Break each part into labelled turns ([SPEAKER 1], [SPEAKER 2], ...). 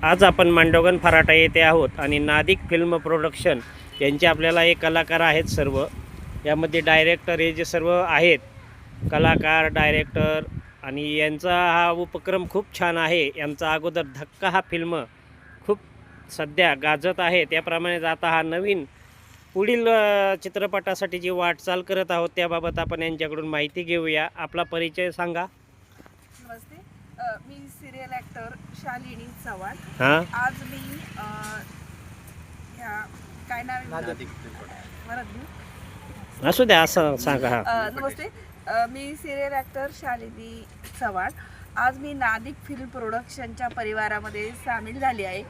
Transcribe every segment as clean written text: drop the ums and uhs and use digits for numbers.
[SPEAKER 1] आज आपण मांडोगन फराटा येथे आहोत आणि नादिक फिल्म प्रोडक्शन यांचे आपल्याला एक कलाकार आहेत सर्व. यामध्ये डायरेक्टर हे जे सर्व आहेत कलाकार डायरेक्टर आणि यांचा हा उपक्रम खूप छान आहे. यांचा अगोदर धक्का हा फिल्म खूप सध्या गाजत आहे. त्याप्रमाणे आता हा नवीन पुढील चित्रपटासाठी जी वाटचाल करत आहोत त्याबाबत आपण यांच्याकडून माहिती घेऊया. आपला परिचय सांगा.
[SPEAKER 2] नमस्ते, मी सिरियल ॲक्टर शालिनी चव्हाण.
[SPEAKER 1] हां,
[SPEAKER 2] आज मी ह्या काय नाव आहे
[SPEAKER 1] असू द्या असं सांगा. हां,
[SPEAKER 2] नमस्ते, मी सिरियल ॲक्टर शालिनी चव्हाण. आज मी नादिक फिल्म प्रोडक्शनच्या परिवारामध्ये सामील झाली आहे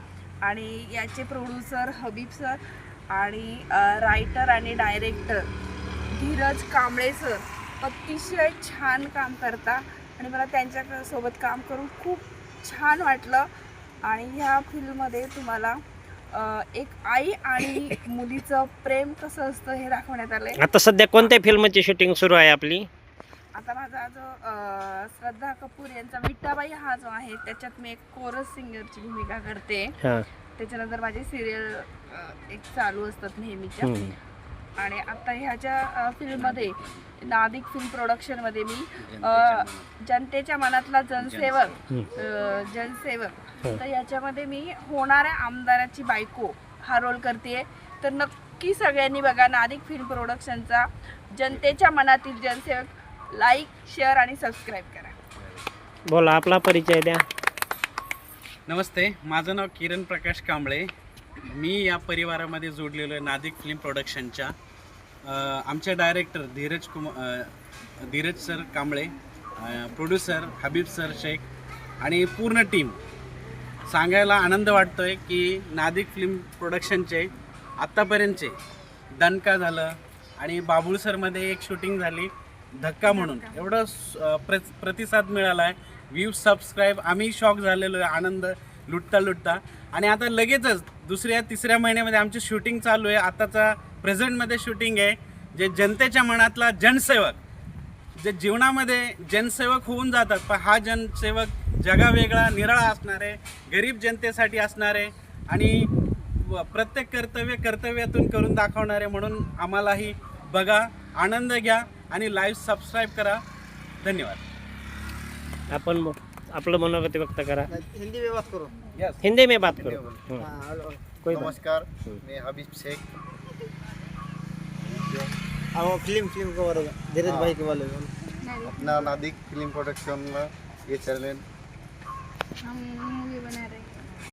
[SPEAKER 2] आणि याचे प्रोड्युसर हबीब सर आणि रायटर आणि डायरेक्टर धीरज कांबळे सर अतिशय छान काम करता आणि मला त्यांच्यासोबत काम करून खूप छान वाटलं. आणि ह्या फिल्ममध्ये तुम्हाला एक आई आणि मुलीचं प्रेम कसं असतं हे दाखवण्यात आलं आहे.
[SPEAKER 1] आता सध्या कोणत्या फिल्मची शूटिंग सुरू आहे आपली?
[SPEAKER 2] आता माझा जो श्रद्धा कपूर यांचा विट्टाबाई हा जो आहे त्याच्यात मी एक कोरस सिंगरची भूमिका करते.
[SPEAKER 1] हां,
[SPEAKER 2] त्याच्यानंतर माझे सिरियल एक चालू असतात नेहमीच्या. आणि आता ह्याच्या फिल्ममध्ये नादिक फिल्म प्रोडक्शनमध्ये मी जनतेच्या मनातला जनसेवक तर याच्यामध्ये मी होणाऱ्या आमदाराची बायको हा रोल करते. तर नक्की सगळ्यांनी बघा नादिक फिल्म प्रोडक्शनचा जनतेच्या मनातील जनसेवक. लाईक, शेअर आणि सबस्क्राईब करा.
[SPEAKER 1] बोला आपला परिचय द्या.
[SPEAKER 3] नमस्ते, माझं नाव किरण प्रकाश कांबळे. मी या परिवारामध्ये जोडलेलो आहे नादिक फिल्म प्रोडक्शनच्या. आमचे director Dheeraj sir Kamble, producer Habib sir Shaikh आणि पूर्ण टीम. सांगायला आनंद वाटतो आहे की नादिक फिल्म प्रोडक्शनचे आत्तापर्यंतचे दणका झालं आणि बाबुळ सरमध्ये एक शूटिंग झाली धक्का म्हणून एवढं प्रतिसाद मिळाला आहे. व्ह्यूज सबस्क्राईब आम्ही शॉक झालेलो आहे आनंद लुटता. आणि आता लगेचच दुसऱ्या तिसऱ्या महिन्यामध्ये आमची शूटिंग चालू आहे. आताचा प्रेझेंटमध्ये शूटिंग आहे जे जनतेच्या मनातला जनसेवक, जे जीवनामध्ये जनसेवक होऊन जातात पण हा जनसेवक जगावेगळा निराळा असणार आहे, गरीब जनतेसाठी असणार आहे आणि प्रत्येक कर्तव्यातून करून दाखवणार आहे. म्हणून आम्हालाही बघा, आनंद घ्या आणि लाईव्ह सबस्क्राईब करा. धन्यवाद.
[SPEAKER 1] आपण आपलं मनोगत व्यक्त करा.
[SPEAKER 4] हिंदी में बात करो.
[SPEAKER 1] हिंदी में बात करो. कोई बात.
[SPEAKER 4] नमस्कार, मैं हबीब शेख. हम फिल्म को बारे में धीरज भाई के बारे में
[SPEAKER 5] अपना नादिक फिल्म प्रोडक्शन में ये चैनल
[SPEAKER 2] हम मूवी बना रहे हैं.